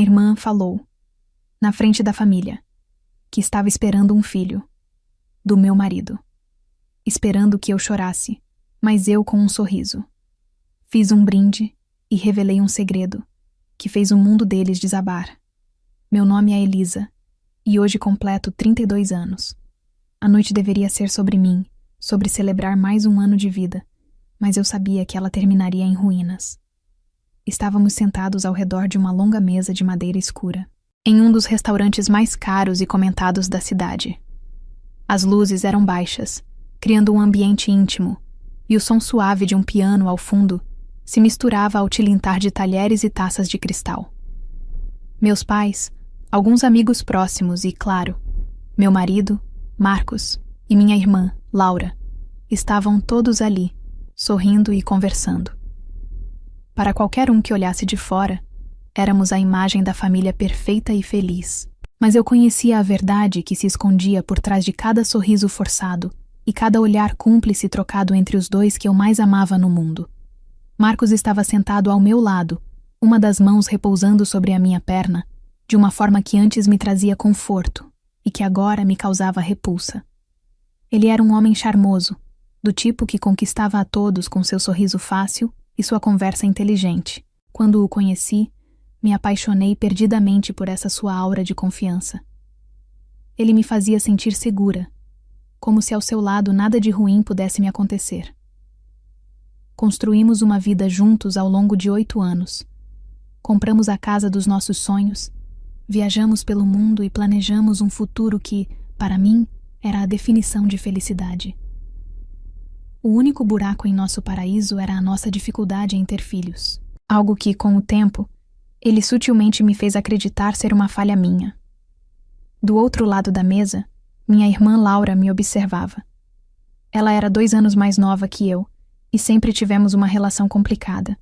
irmã falou, na frente da família, que estava esperando um filho, do meu marido, esperando que eu chorasse, mas eu com um sorriso. Fiz um brinde e revelei um segredo, que fez o mundo deles desabar. Meu nome é Elisa, e hoje completo 32 anos. A noite deveria ser sobre mim, sobre celebrar mais um ano de vida, mas eu sabia que ela terminaria em ruínas. Estávamos sentados ao redor de uma longa mesa de madeira escura, em um dos restaurantes mais caros e comentados da cidade. As luzes eram baixas, criando um ambiente íntimo, e o som suave de um piano ao fundo se misturava ao tilintar de talheres e taças de cristal. Meus pais, alguns amigos próximos e, claro, meu marido, Marcos, e minha irmã, Laura, estavam todos ali, sorrindo e conversando. Para qualquer um que olhasse de fora, éramos a imagem da família perfeita e feliz. Mas eu conhecia a verdade que se escondia por trás de cada sorriso forçado e cada olhar cúmplice trocado entre os dois que eu mais amava no mundo. Marcos estava sentado ao meu lado, uma das mãos repousando sobre a minha perna, de uma forma que antes me trazia conforto e que agora me causava repulsa. Ele era um homem charmoso, do tipo que conquistava a todos com seu sorriso fácil e sua conversa inteligente. Quando o conheci, me apaixonei perdidamente por essa sua aura de confiança. Ele me fazia sentir segura, como se ao seu lado nada de ruim pudesse me acontecer. Construímos uma vida juntos ao longo de 8 anos. Compramos a casa dos nossos sonhos, viajamos pelo mundo e planejamos um futuro que, para mim, era a definição de felicidade. O único buraco em nosso paraíso era a nossa dificuldade em ter filhos, algo que, com o tempo, ele sutilmente me fez acreditar ser uma falha minha. Do outro lado da mesa, minha irmã Laura me observava. Ela era 2 anos mais nova que eu, e sempre tivemos uma relação complicada.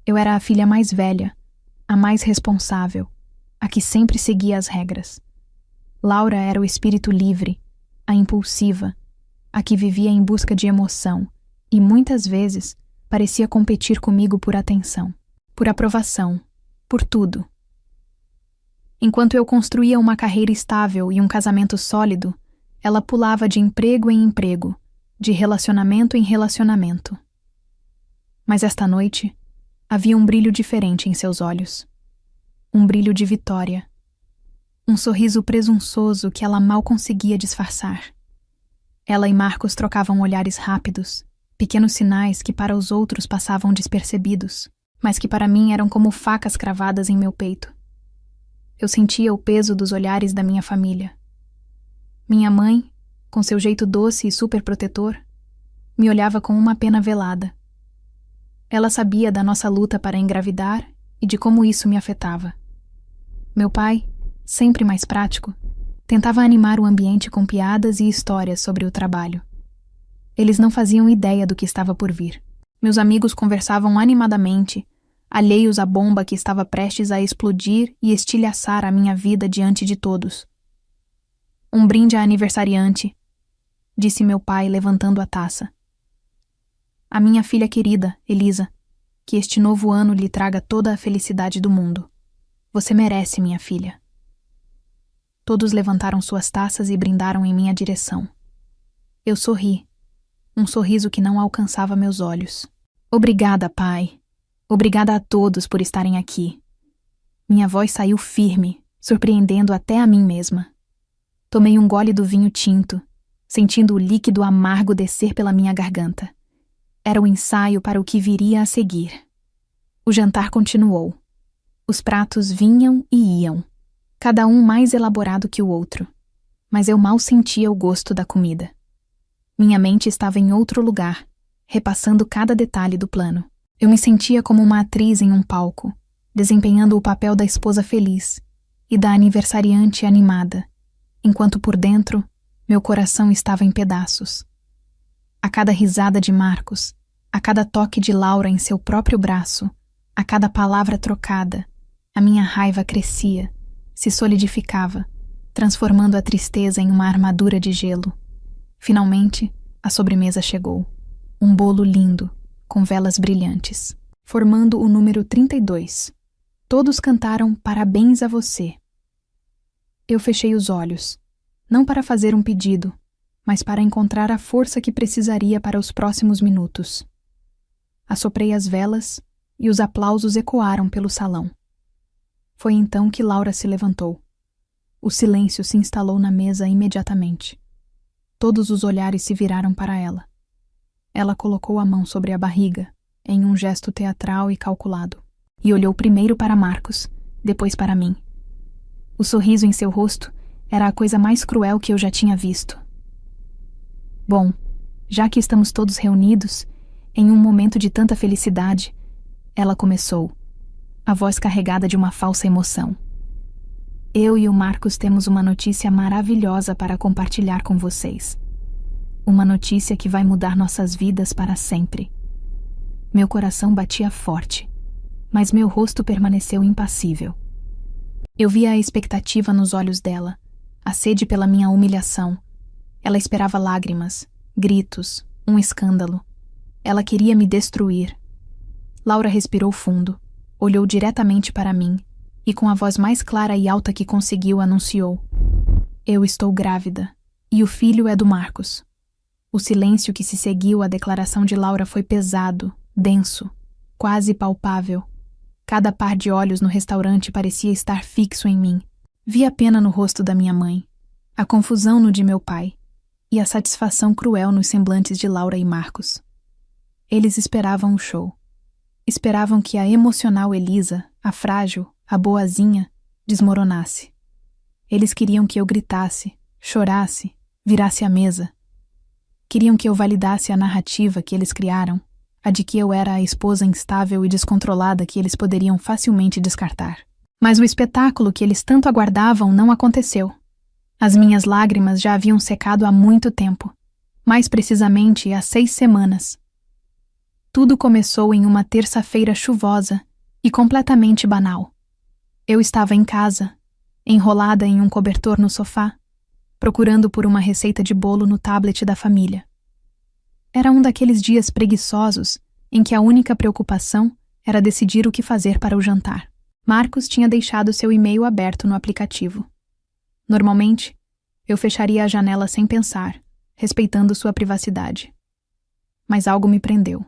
Eu era a filha mais velha, a mais responsável, a que sempre seguia as regras. Laura era o espírito livre, a impulsiva, a que vivia em busca de emoção e, muitas vezes, parecia competir comigo por atenção, por aprovação, por tudo. Enquanto eu construía uma carreira estável e um casamento sólido, ela pulava de emprego em emprego, de relacionamento em relacionamento. Mas esta noite, havia um brilho diferente em seus olhos. Um brilho de vitória. Um sorriso presunçoso que ela mal conseguia disfarçar. Ela e Marcos trocavam olhares rápidos, pequenos sinais que para os outros passavam despercebidos, mas que para mim eram como facas cravadas em meu peito. Eu sentia o peso dos olhares da minha família. Minha mãe, com seu jeito doce e superprotetor, me olhava com uma pena velada. Ela sabia da nossa luta para engravidar e de como isso me afetava. Meu pai, sempre mais prático, tentava animar o ambiente com piadas e histórias sobre o trabalho. Eles não faziam ideia do que estava por vir. Meus amigos conversavam animadamente, alheios à bomba que estava prestes a explodir e estilhaçar a minha vida diante de todos. Um brinde a aniversariante, disse meu pai levantando a taça. A minha filha querida, Elisa, que este novo ano lhe traga toda a felicidade do mundo. Você merece, minha filha. Todos levantaram suas taças e brindaram em minha direção. Eu sorri, um sorriso que não alcançava meus olhos. Obrigada, pai. Obrigada a todos por estarem aqui. Minha voz saiu firme, surpreendendo até a mim mesma. Tomei um gole do vinho tinto, sentindo o líquido amargo descer pela minha garganta. Era o ensaio para o que viria a seguir. O jantar continuou. Os pratos vinham e iam, cada um mais elaborado que o outro, mas eu mal sentia o gosto da comida. Minha mente estava em outro lugar, repassando cada detalhe do plano. Eu me sentia como uma atriz em um palco, desempenhando o papel da esposa feliz e da aniversariante animada, enquanto por dentro, meu coração estava em pedaços. A cada risada de Marcos, a cada toque de Laura em seu próprio braço, a cada palavra trocada, a minha raiva crescia, se solidificava, transformando a tristeza em uma armadura de gelo. Finalmente, a sobremesa chegou. Um bolo lindo, com velas brilhantes, formando o número 32. Todos cantaram parabéns a você. Eu fechei os olhos, não para fazer um pedido, mas para encontrar a força que precisaria para os próximos minutos. Assoprei as velas e os aplausos ecoaram pelo salão. Foi então que Laura se levantou. O silêncio se instalou na mesa imediatamente. Todos os olhares se viraram para ela. Ela colocou a mão sobre a barriga, em um gesto teatral e calculado, e olhou primeiro para Marcos, depois para mim. O sorriso em seu rosto era a coisa mais cruel que eu já tinha visto. Bom, já que estamos todos reunidos, em um momento de tanta felicidade, ela começou, a voz carregada de uma falsa emoção. Eu e o Marcos temos uma notícia maravilhosa para compartilhar com vocês. Uma notícia que vai mudar nossas vidas para sempre. Meu coração batia forte, mas meu rosto permaneceu impassível. Eu via a expectativa nos olhos dela, a sede pela minha humilhação. Ela esperava lágrimas, gritos, um escândalo. Ela queria me destruir. Laura respirou fundo, olhou diretamente para mim e, com a voz mais clara e alta que conseguiu, anunciou: Eu estou grávida, e o filho é do Marcos. O silêncio que se seguiu à declaração de Laura foi pesado, denso, quase palpável. Cada par de olhos no restaurante parecia estar fixo em mim. Vi a pena no rosto da minha mãe, a confusão no de meu pai e a satisfação cruel nos semblantes de Laura e Marcos. Eles esperavam o show. Esperavam que a emocional Elisa, a frágil, a boazinha, desmoronasse. Eles queriam que eu gritasse, chorasse, virasse a mesa. Queriam que eu validasse a narrativa que eles criaram, a de que eu era a esposa instável e descontrolada que eles poderiam facilmente descartar. Mas o espetáculo que eles tanto aguardavam não aconteceu. As minhas lágrimas já haviam secado há muito tempo, mais precisamente há 6 semanas. Tudo começou em uma terça-feira chuvosa e completamente banal. Eu estava em casa, enrolada em um cobertor no sofá, procurando por uma receita de bolo no tablet da família. Era um daqueles dias preguiçosos em que a única preocupação era decidir o que fazer para o jantar. Marcos tinha deixado seu e-mail aberto no aplicativo. Normalmente, eu fecharia a janela sem pensar, respeitando sua privacidade. Mas algo me prendeu.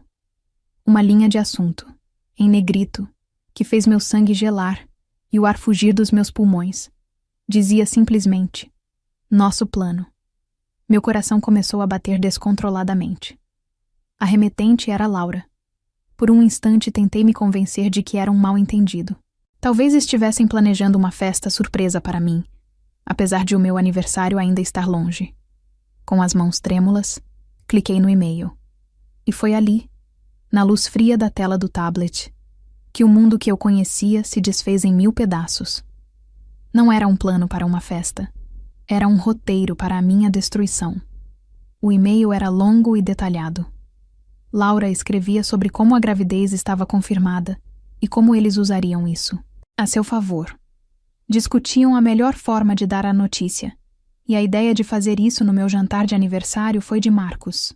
Uma linha de assunto, em negrito, que fez meu sangue gelar e o ar fugir dos meus pulmões. Dizia simplesmente: Nosso plano. Meu coração começou a bater descontroladamente. A remetente era Laura. Por um instante tentei me convencer de que era um mal-entendido. Talvez estivessem planejando uma festa surpresa para mim, apesar de o meu aniversário ainda estar longe. Com as mãos trêmulas, cliquei no e-mail. E foi ali, na luz fria da tela do tablet, que o mundo que eu conhecia se desfez em 1000 pedaços. Não era um plano para uma festa. Era um roteiro para a minha destruição. O e-mail era longo e detalhado. Laura escrevia sobre como a gravidez estava confirmada e como eles usariam isso a seu favor. Discutiam a melhor forma de dar a notícia, e a ideia de fazer isso no meu jantar de aniversário foi de Marcos.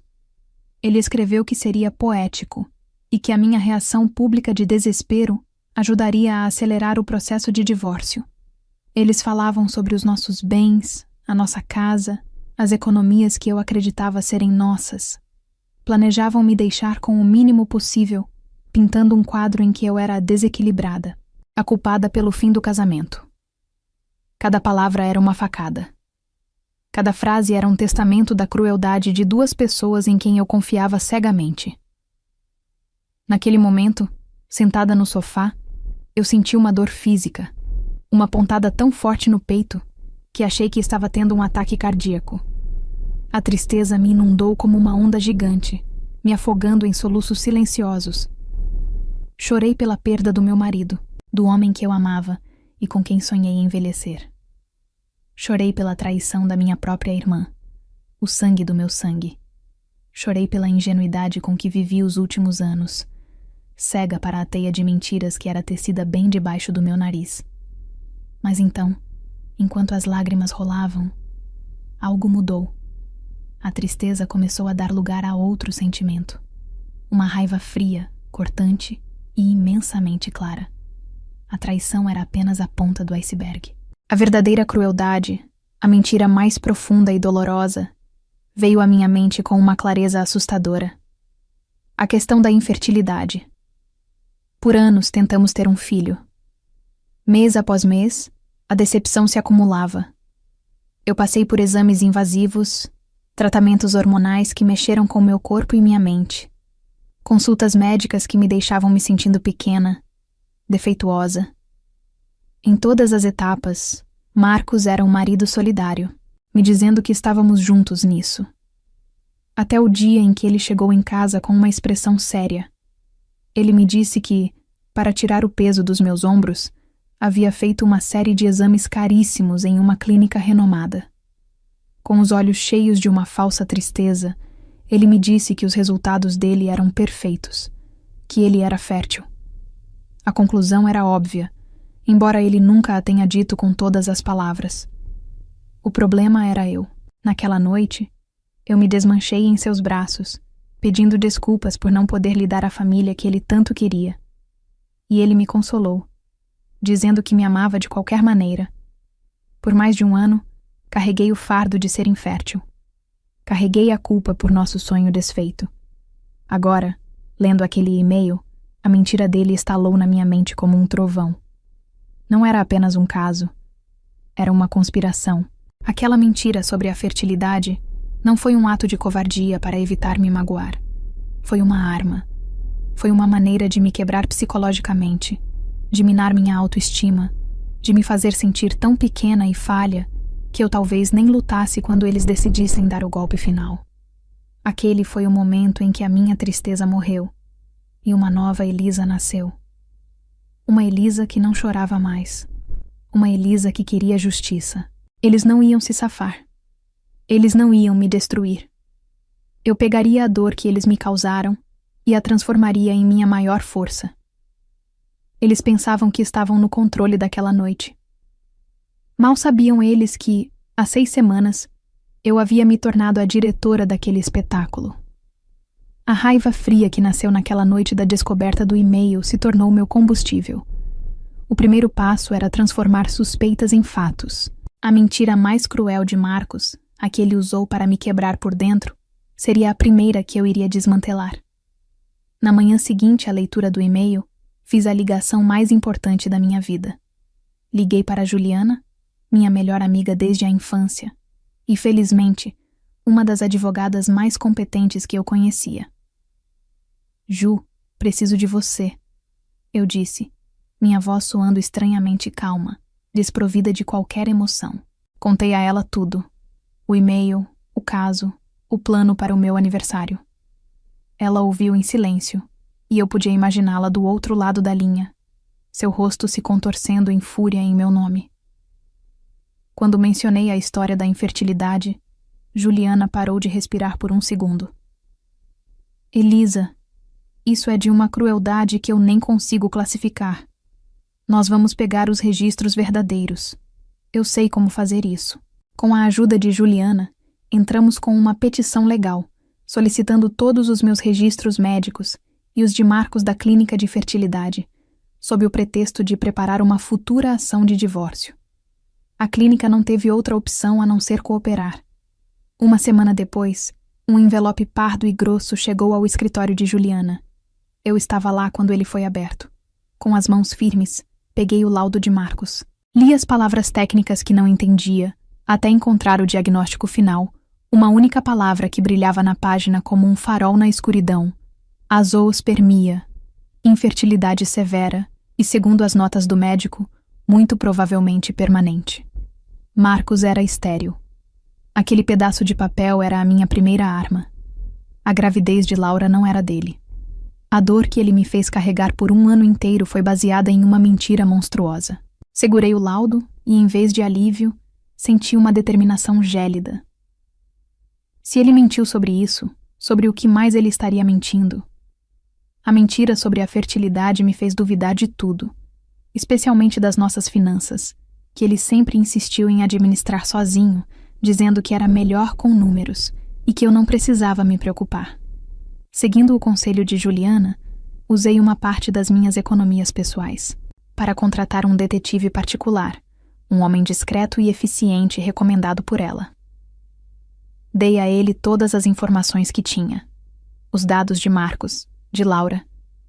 Ele escreveu que seria poético e que a minha reação pública de desespero ajudaria a acelerar o processo de divórcio. Eles falavam sobre os nossos bens, a nossa casa, as economias que eu acreditava serem nossas. Planejavam me deixar com o mínimo possível, pintando um quadro em que eu era a desequilibrada, a culpada pelo fim do casamento. Cada palavra era uma facada. Cada frase era um testamento da crueldade de 2 pessoas em quem eu confiava cegamente. Naquele momento, sentada no sofá, eu senti uma dor física, uma pontada tão forte no peito que achei que estava tendo um ataque cardíaco. A tristeza me inundou como uma onda gigante, me afogando em soluços silenciosos. Chorei pela perda do meu marido, do homem que eu amava e com quem sonhei envelhecer. Chorei pela traição da minha própria irmã, o sangue do meu sangue. Chorei pela ingenuidade com que vivi os últimos anos, cega para a teia de mentiras que era tecida bem debaixo do meu nariz. Mas então, enquanto as lágrimas rolavam, algo mudou. A tristeza começou a dar lugar a outro sentimento. Uma raiva fria, cortante e imensamente clara. a traição era apenas a ponta do iceberg. A verdadeira crueldade, a mentira mais profunda e dolorosa, veio à minha mente com uma clareza assustadora. A questão da infertilidade. Por anos tentamos ter um filho. Mês após mês, a decepção se acumulava. Eu passei por exames invasivos, tratamentos hormonais que mexeram com meu corpo e minha mente, consultas médicas que me deixavam me sentindo pequena, defeituosa. Em todas as etapas, Marcos era um marido solidário, me dizendo que estávamos juntos nisso. Até o dia em que ele chegou em casa com uma expressão séria. Ele me disse que, para tirar o peso dos meus ombros, havia feito uma série de exames caríssimos em uma clínica renomada. Com os olhos cheios de uma falsa tristeza, ele me disse que os resultados dele eram perfeitos, que ele era fértil. A conclusão era óbvia, embora ele nunca a tenha dito com todas as palavras. O problema era eu. Naquela noite, eu me desmanchei em seus braços, pedindo desculpas por não poder lhe dar a família que ele tanto queria. E ele me consolou, dizendo que me amava de qualquer maneira. Por mais de um ano, carreguei o fardo de ser infértil. Carreguei a culpa por nosso sonho desfeito. Agora, lendo aquele e-mail, a mentira dele estalou na minha mente como um trovão. Não era apenas um caso. Era uma conspiração. Aquela mentira sobre a fertilidade não foi um ato de covardia para evitar me magoar. Foi uma arma. Foi uma maneira de me quebrar psicologicamente, de minar minha autoestima, de me fazer sentir tão pequena e falha que eu talvez nem lutasse quando eles decidissem dar o golpe final. Aquele foi o momento em que a minha tristeza morreu e uma nova Elisa nasceu. Uma Elisa que não chorava mais. Uma Elisa que queria justiça. Eles não iam se safar. Eles não iam me destruir. Eu pegaria a dor que eles me causaram e a transformaria em minha maior força. Eles pensavam que estavam no controle daquela noite. Mal sabiam eles que, há 6 semanas, eu havia me tornado a diretora daquele espetáculo. A raiva fria que nasceu naquela noite da descoberta do e-mail se tornou meu combustível. O primeiro passo era transformar suspeitas em fatos. A mentira mais cruel de Marcos, a que ele usou para me quebrar por dentro, seria a primeira que eu iria desmantelar. Na manhã seguinte à leitura do e-mail, fiz a ligação mais importante da minha vida. Liguei para Juliana, minha melhor amiga desde a infância, e, felizmente, uma das advogadas mais competentes que eu conhecia. Ju, preciso de você, eu disse, minha voz soando estranhamente calma, desprovida de qualquer emoção. Contei a ela tudo, o e-mail, o caso, o plano para o meu aniversário. Ela ouviu em silêncio, e eu podia imaginá-la do outro lado da linha, seu rosto se contorcendo em fúria em meu nome. Quando mencionei a história da infertilidade, Juliana parou de respirar por um segundo. Elisa, isso é de uma crueldade que eu nem consigo classificar. Nós vamos pegar os registros verdadeiros. Eu sei como fazer isso. Com a ajuda de Juliana, entramos com uma petição legal, solicitando todos os meus registros médicos e os de Marcos da clínica de fertilidade, sob o pretexto de preparar uma futura ação de divórcio. A clínica não teve outra opção a não ser cooperar. Uma semana depois, um envelope pardo e grosso chegou ao escritório de Juliana. Eu estava lá quando ele foi aberto. Com as mãos firmes, peguei o laudo de Marcos. Li as palavras técnicas que não entendia, até encontrar o diagnóstico final, uma única palavra que brilhava na página como um farol na escuridão. Azoospermia, infertilidade severa e, segundo as notas do médico, muito provavelmente permanente. Marcos era estéril. Aquele pedaço de papel era a minha primeira arma. A gravidez de Laura não era dele. A dor que ele me fez carregar por um ano inteiro foi baseada em uma mentira monstruosa. Segurei o laudo e, em vez de alívio, senti uma determinação gélida. Se ele mentiu sobre isso, sobre o que mais ele estaria mentindo? A mentira sobre a fertilidade me fez duvidar de tudo, especialmente das nossas finanças, que ele sempre insistiu em administrar sozinho, dizendo que era melhor com números e que eu não precisava me preocupar. Seguindo o conselho de Juliana, usei uma parte das minhas economias pessoais. para contratar um detetive particular, um homem discreto e eficiente recomendado por ela. Dei a ele todas as informações que tinha, os dados de Marcos, de Laura,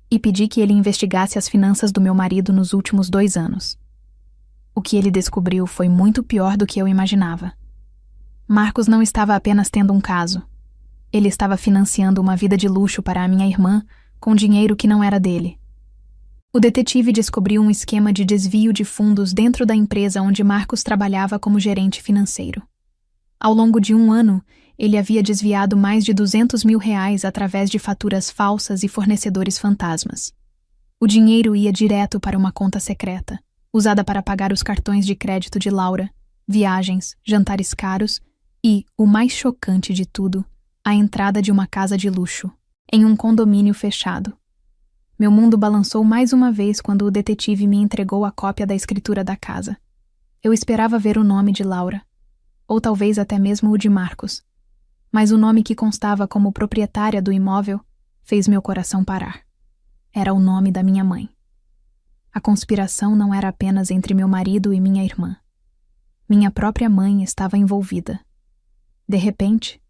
e pedi que ele investigasse as finanças do meu marido nos últimos 2 anos. O que ele descobriu foi muito pior do que eu imaginava. Marcos não estava apenas tendo um caso. Ele estava financiando uma vida de luxo para a minha irmã com dinheiro que não era dele. O detetive descobriu um esquema de desvio de fundos dentro da empresa onde Marcos trabalhava como gerente financeiro. Ao longo de 1 ano, ele havia desviado mais de R$200 mil através de faturas falsas e fornecedores fantasmas. O dinheiro ia direto para uma conta secreta, usada para pagar os cartões de crédito de Laura, viagens, jantares caros e, o mais chocante de tudo, a entrada de uma casa de luxo, em um condomínio fechado. Meu mundo balançou mais uma vez quando o detetive me entregou a cópia da escritura da casa. Eu esperava ver o nome de Laura, ou talvez até mesmo o de Marcos, mas o nome que constava como proprietária do imóvel fez meu coração parar. Era o nome da minha mãe. A conspiração não era apenas entre meu marido e minha irmã. Minha própria mãe estava envolvida. De repente,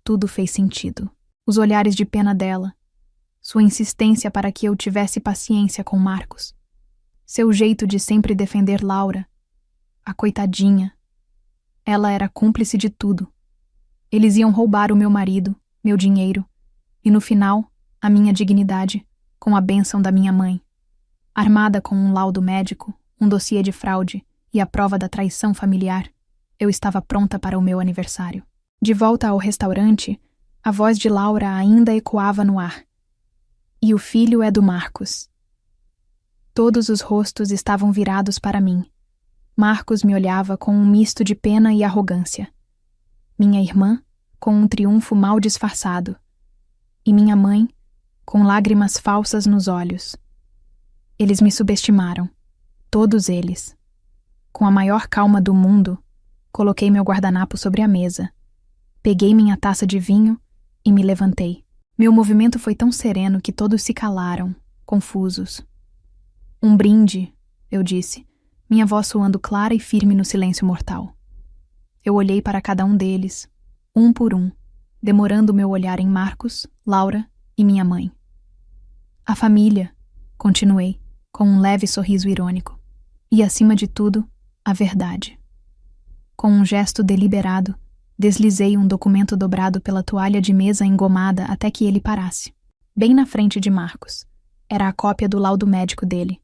tudo fez sentido. Os olhares de pena dela, sua insistência para que eu tivesse paciência com Marcos, seu jeito de sempre defender Laura, a coitadinha. Ela era cúmplice de tudo. Eles iam roubar o meu marido, meu dinheiro, e no final, a minha dignidade, com a bênção da minha mãe. Armada com um laudo médico, um dossiê de fraude e a prova da traição familiar, eu estava pronta para o meu aniversário. De volta ao restaurante, a voz de Laura ainda ecoava no ar. E o filho é do Marcos. Todos os rostos estavam virados para mim. Marcos me olhava com um misto de pena e arrogância. Minha irmã, com um triunfo mal disfarçado. E minha mãe, com lágrimas falsas nos olhos. Eles me subestimaram. Todos eles. Com a maior calma do mundo, coloquei meu guardanapo sobre a mesa. Peguei minha taça de vinho e me levantei. Meu movimento foi tão sereno que todos se calaram, confusos. Um brinde, eu disse, minha voz soando clara e firme no silêncio mortal. Eu olhei para cada um deles, um por um, demorando meu olhar em Marcos, Laura e minha mãe. A família, continuei, com um leve sorriso irônico. E, acima de tudo, a verdade. Com um gesto deliberado, deslizei um documento dobrado pela toalha de mesa engomada até que ele parasse. Bem na frente de Marcos. Era a cópia do laudo médico dele.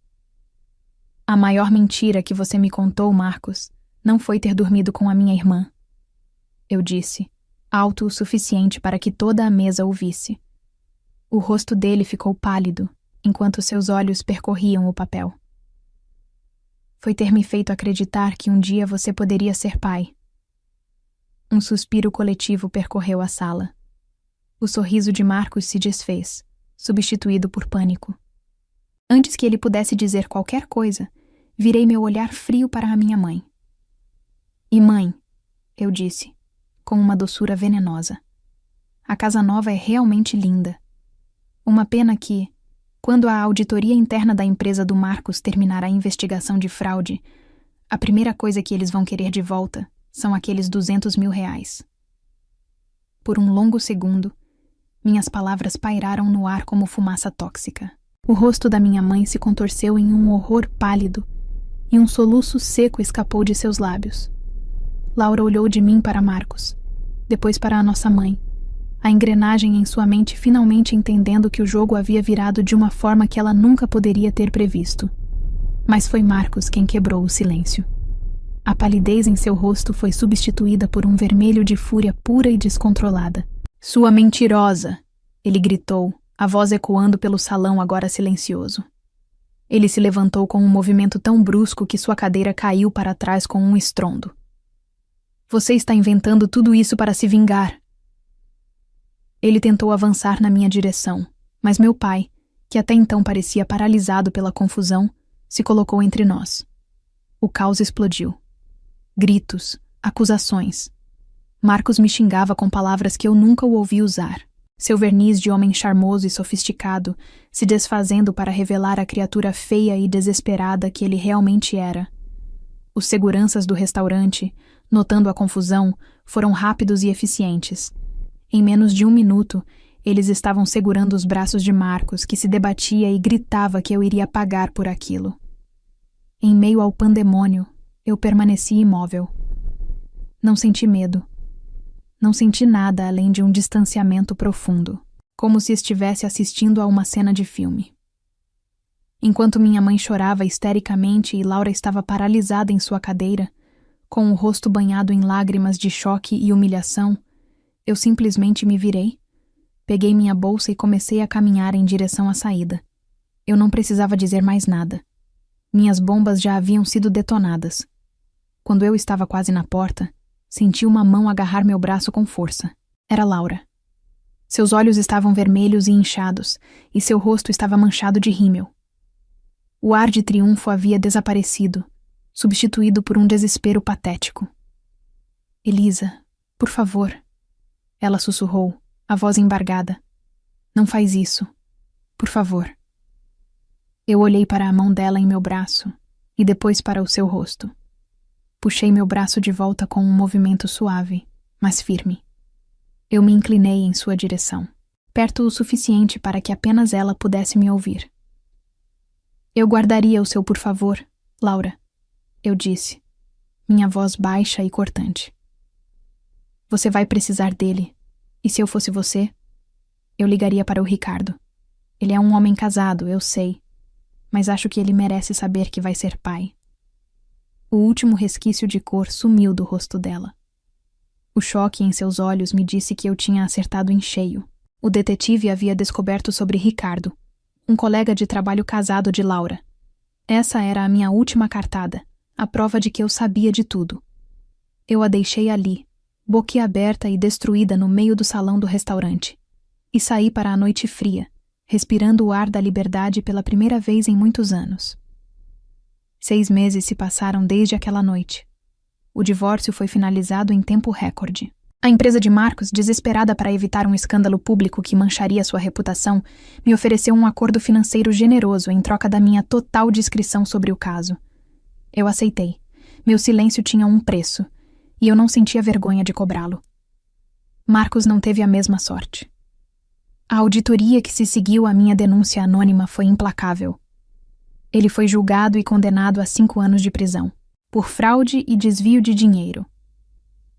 A maior mentira que você me contou, Marcos, não foi ter dormido com a minha irmã. Eu disse, alto o suficiente para que toda a mesa ouvisse. O rosto dele ficou pálido, enquanto seus olhos percorriam o papel. Foi ter me feito acreditar que um dia você poderia ser pai. Um suspiro coletivo percorreu a sala. O sorriso de Marcos se desfez, substituído por pânico. Antes que ele pudesse dizer qualquer coisa, virei meu olhar frio para a minha mãe. E mãe, eu disse, com uma doçura venenosa. A casa nova é realmente linda. Uma pena que, quando a auditoria interna da empresa do Marcos terminar a investigação de fraude, a primeira coisa que eles vão querer de volta são aqueles R$200 mil. Por um longo segundo, minhas palavras pairaram no ar como fumaça tóxica. O rosto da minha mãe se contorceu em um horror pálido e um soluço seco escapou de seus lábios. Laura olhou de mim para Marcos, depois para a nossa mãe, a engrenagem em sua mente finalmente entendendo que o jogo havia virado de uma forma que ela nunca poderia ter previsto. Mas foi Marcos quem quebrou o silêncio. A palidez em seu rosto foi substituída por um vermelho de fúria pura e descontrolada. "Sua mentirosa!" ele gritou, a voz ecoando pelo salão agora silencioso. Ele se levantou com um movimento tão brusco que sua cadeira caiu para trás com um estrondo. "Você está inventando tudo isso para se vingar." Ele tentou avançar na minha direção, mas meu pai, que até então parecia paralisado pela confusão, se colocou entre nós. O caos explodiu. Gritos, acusações. Marcos me xingava com palavras que eu nunca o ouvi usar. seu verniz de homem charmoso e sofisticado se desfazendo para revelar a criatura feia e desesperada que ele realmente era. Os seguranças do restaurante, notando a confusão, foram rápidos e eficientes. Em menos de 1 minuto, eles estavam segurando os braços de Marcos, que se debatia e gritava que eu iria pagar por aquilo. Em meio ao pandemônio, eu permaneci imóvel. Não senti medo. Não senti nada além de um distanciamento profundo, como se estivesse assistindo a uma cena de filme. Enquanto minha mãe chorava histericamente e Laura estava paralisada em sua cadeira, com o rosto banhado em lágrimas de choque e humilhação, eu simplesmente me virei, peguei minha bolsa e comecei a caminhar em direção à saída. Eu não precisava dizer mais nada. Minhas bombas já haviam sido detonadas. Quando eu estava quase na porta, senti uma mão agarrar meu braço com força. Era Laura. Seus olhos estavam vermelhos e inchados, e seu rosto estava manchado de rímel. O ar de triunfo havia desaparecido, substituído por um desespero patético. Elisa, por favor, ela sussurrou, a voz embargada. Não faz isso. Por favor. Eu olhei para a mão dela em meu braço, e depois para o seu rosto. Puxei meu braço de volta com um movimento suave, mas firme. Eu me inclinei em sua direção, perto o suficiente para que apenas ela pudesse me ouvir. Eu guardaria o seu por favor, Laura, eu disse, minha voz baixa e cortante. Você vai precisar dele, e se eu fosse você, eu ligaria para o Ricardo. Ele é um homem casado, eu sei, mas acho que ele merece saber que vai ser pai. O último resquício de cor sumiu do rosto dela. O choque em seus olhos me disse que eu tinha acertado em cheio. O detetive havia descoberto sobre Ricardo, um colega de trabalho casado de Laura. Essa era a minha última cartada, a prova de que eu sabia de tudo. Eu a deixei ali, boquiaberta e destruída no meio do salão do restaurante, e saí para a noite fria, respirando o ar da liberdade pela primeira vez em muitos anos. 6 meses se passaram desde aquela noite. O divórcio foi finalizado em tempo recorde. A empresa de Marcos, desesperada para evitar um escândalo público que mancharia sua reputação, me ofereceu um acordo financeiro generoso em troca da minha total discrição sobre o caso. Eu aceitei. Meu silêncio tinha um preço, e eu não sentia vergonha de cobrá-lo. Marcos não teve a mesma sorte. A auditoria que se seguiu à minha denúncia anônima foi implacável. Ele foi julgado e condenado a 5 anos de prisão, por fraude e desvio de dinheiro.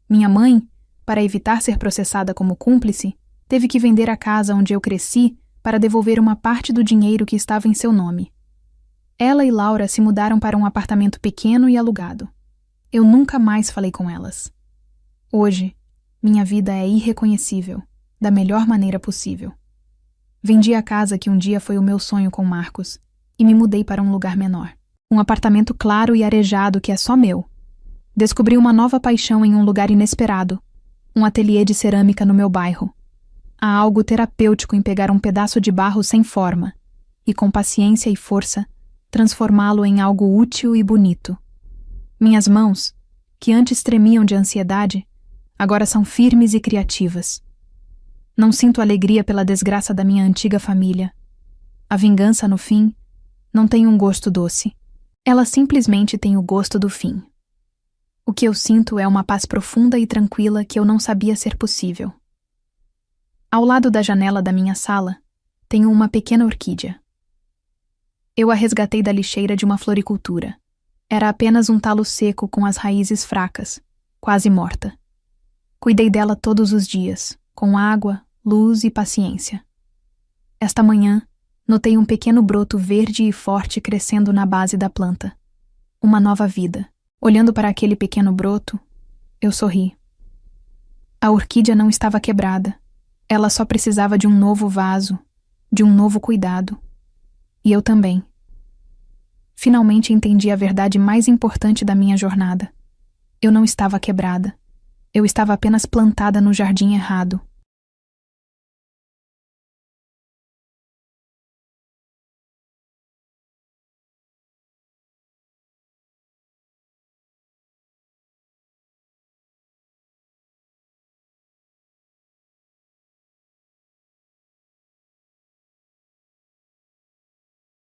Minha mãe, para evitar ser processada como cúmplice, teve que vender a casa onde eu cresci para devolver uma parte do dinheiro que estava em seu nome. Ela e Laura se mudaram para um apartamento pequeno e alugado. Eu nunca mais falei com elas. Hoje, minha vida é irreconhecível, da melhor maneira possível. Vendi a casa que um dia foi o meu sonho com Marcos, e me mudei para um lugar menor. Um apartamento claro e arejado que é só meu. Descobri uma nova paixão em um lugar inesperado. Um ateliê de cerâmica no meu bairro. Há algo terapêutico em pegar um pedaço de barro sem forma e, com paciência e força, transformá-lo em algo útil e bonito. Minhas mãos, que antes tremiam de ansiedade, agora são firmes e criativas. Não sinto alegria pela desgraça da minha antiga família. A vingança, no fim, não tem um gosto doce. Ela simplesmente tem o gosto do fim. O que eu sinto é uma paz profunda e tranquila que eu não sabia ser possível. Ao lado da janela da minha sala, tenho uma pequena orquídea. Eu a resgatei da lixeira de uma floricultura. Era apenas um talo seco com as raízes fracas, quase morta. Cuidei dela todos os dias, com água, luz e paciência. Esta manhã, notei um pequeno broto verde e forte crescendo na base da planta. Uma nova vida. Olhando para aquele pequeno broto, eu sorri. A orquídea não estava quebrada. Ela só precisava de um novo vaso, de um novo cuidado. E eu também. Finalmente entendi a verdade mais importante da minha jornada. Eu não estava quebrada. Eu estava apenas plantada no jardim errado.